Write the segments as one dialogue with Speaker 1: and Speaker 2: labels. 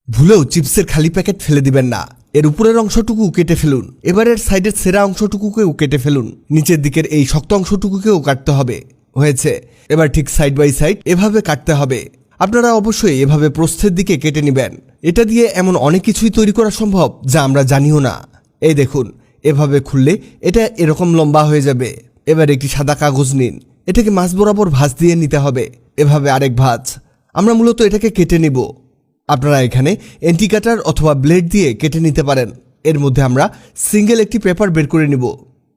Speaker 1: ভুলেও চিপসের খালি প্যাকেট ফেলে দিবেন না। এর উপরের অংশটুকু কেটে ফেলুন। এবারের সাইডের সেরা অংশটুকুকেও কেটে ফেলুন। নিচের দিকের এই শক্ত অংশটুকুকেও কাটতে হবে। হয়েছে। এবার ঠিক সাইড বাই সাইড এভাবে কাটতে হবে। আপনারা অবশ্যই এভাবে প্রস্থের দিকে কেটে নেবেন। এটা দিয়ে এমন অনেক কিছুই তৈরি করা সম্ভব যা আমরা জানিও না। এই দেখুন, এভাবে খুললে এটা এরকম লম্বা হয়ে যাবে। এবার একটি সাদা কাগজ নিন। এটাকে মাছ বরাবর ভাঁজ দিয়ে নিতে হবে। এভাবে আরেক ভাঁজ। আমরা মূলত এটাকে কেটে নিব। আপনারা এখানে এন্টি কাটার অথবা ব্লেড দিয়ে কেটে নিতে পারেন। এর মধ্যে আমরা সিঙ্গেল একটি পেপার বের করে নিব।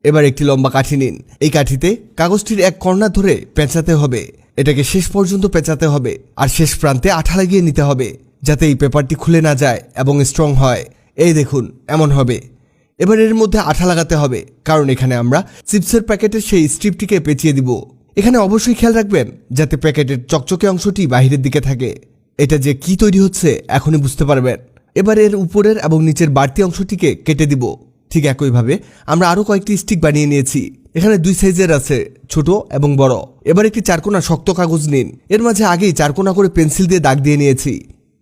Speaker 1: এবার একটি লম্বা কাঠি নিন। এই কাঠিতে কাগজটির এক কর্নার ধরে পেঁচাতে হবে। এটাকে শেষ পর্যন্ত পেঁচাতে হবে আর শেষ প্রান্তে আঠা লাগিয়ে নিতে হবে, যাতে এই পেপারটি খুলে না যায় এবং স্ট্রং হয়। এই দেখুন, এমন হবে। এবার এর মধ্যে আঠা লাগাতে হবে, কারণ এখানে আমরা চিপসের প্যাকেটের সেই স্ট্রিপটিকে পেঁচিয়ে দিব। এখানে অবশ্যই খেয়াল রাখবেন যাতে প্যাকেটের চকচকে অংশটি বাহিরের দিকে থাকে। এটা যে কি তৈরি হচ্ছে এখনই বুঝতে পারবেন। এবার এর উপরের এবং নিচের বাড়তি অংশটিকে কেটে দিব। ঠিক একইভাবে আমরা আরও কয়েকটি স্টিক বানিয়ে নিয়েছি। এখানে দুই সাইজের আছে, ছোট এবং বড়। এবার একটি চারকোনা শক্ত কাগজ নিন। এর মাঝে আগেই চারকোনা করে পেন্সিল দিয়ে দাগ দিয়ে নিয়েছি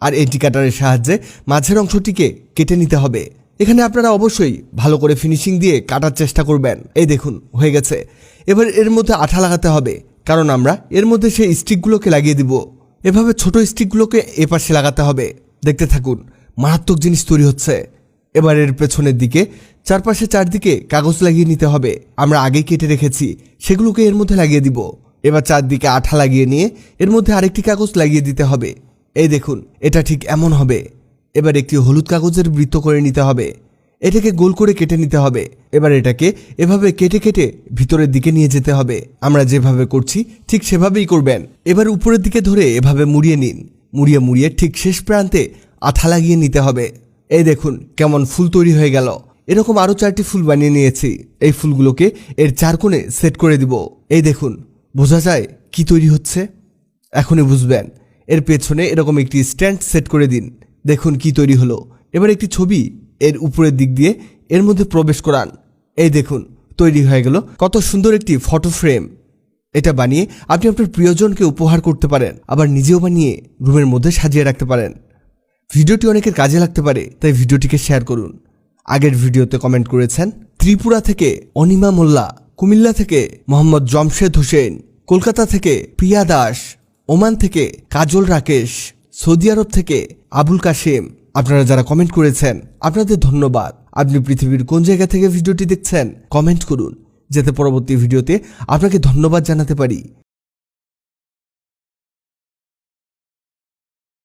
Speaker 1: আর এন্টি কাটারের সাহায্যে মাঝের অংশটিকে কেটে নিতে হবে। এখানে আপনারা অবশ্যই ভালো করে ফিনিশিং দিয়ে কাটার চেষ্টা করবেন। এই দেখুন, হয়ে গেছে। এবার এর মধ্যে আঠা লাগাতে হবে, কারণ আমরা এর মধ্যে সেই স্টিকগুলোকে লাগিয়ে দিব। এভাবে ছোট স্টিকগুলোকে এপাশে লাগাতে হবে। দেখতে থাকুন, মারাত্মক জিনিস তৈরি হচ্ছে। এবার এর পেছনের দিকে চারপাশে চারদিকে কাগজ লাগিয়ে নিতে হবে। আমরা আগেই কেটে রেখেছি, সেগুলোকে এর মধ্যে লাগিয়ে দিব। এবার চারদিকে আঠা লাগিয়ে নিয়ে এর মধ্যে আরেকটি কাগজ লাগিয়ে দিতে হবে। এই দেখুন, এটা ঠিক এমন হবে। এবার একটি হলুদ কাগজের বৃত্ত করে নিতে হবে। এটাকে গোল করে কেটে নিতে হবে। এবার এটাকে এভাবে কেটে কেটে ভিতরের দিকে নিয়ে যেতে হবে। আমরা যেভাবে করছি ঠিক সেভাবেই করবেন। এবার উপরের দিকে ধরে এভাবে মুড়িয়ে নিন। মুড়িয়ে মুড়িয়ে ঠিক শেষ প্রান্তে আঠা লাগিয়ে নিতে হবে। এই দেখুন, কেমন ফুল তৈরি হয়ে গেল। এরকম আরও 4টি ফুল বানিয়ে নিয়েছি। এই ফুলগুলোকে এর চার কোণে সেট করে দিব। এই দেখুন, বোঝা যায় কি তৈরি হচ্ছে? এখনই বুঝবেন। এর পেছনে এরকম একটি স্ট্যান্ড সেট করে দিন। দেখুন কি তৈরি হলো। এবার একটি ছবি এর উপরের দিক দিয়ে এর মধ্যে প্রবেশ করান। এই দেখুন, তৈরি হয়ে গেল কত সুন্দর একটি ফটো ফ্রেম। এটা বানিয়ে আপনি আপনার প্রিয়জনকে উপহার করতে পারেন, আবার নিজেও বানিয়ে রুমের মধ্যে সাজিয়ে রাখতে পারেন। ভিডিওটি অনেকের কাজে লাগতে পারে, তাই ভিডিওটিকে শেয়ার করুন। আগের ভিডিওতে কমেন্ট করেছেন ত্রিপুরা থেকে অনিমা মোল্লা, কুমিল্লা থেকে মোহাম্মদ জমশেদ হোসেন, কলকাতা থেকে প্রিয়া দাস, ওমান থেকে কাজল রাকেশ, সৌদি আরব থেকে আবুল কাশেম। আপনারা যারা কমেন্ট করেছেন আপনাদের ধন্যবাদ। আপনি পৃথিবীর কোন জায়গা থেকে ভিডিওটি দেখছেন কমেন্ট করুন, যাতে পরবর্তী ভিডিওতে আপনাকে ধন্যবাদ জানাতে পারি।